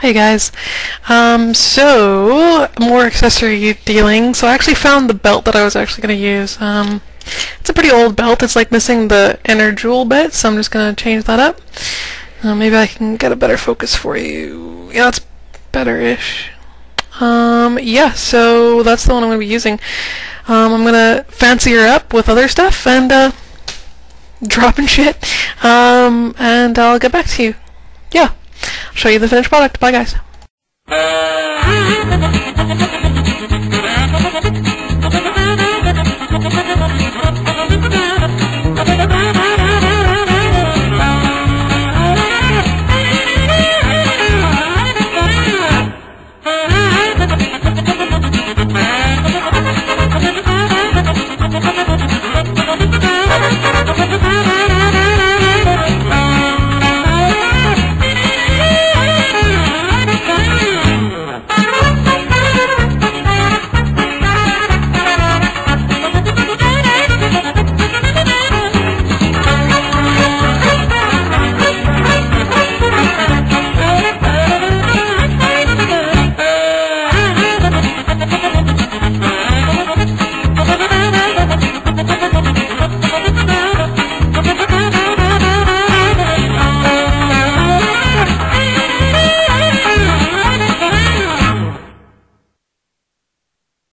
Hey guys, so more accessory dealing. So I actually found the belt that I was actually going to use. It's a pretty old belt. It's like missing the inner jewel bit, so I'm just going to change that up. Maybe I can get a better focus for you. Yeah, that's better-ish. Yeah, so that's the one I'm going to be using. I'm going to fancy her up with other stuff and dropping shit. And I'll get back to you. Yeah. Show you the finished product. Bye, guys.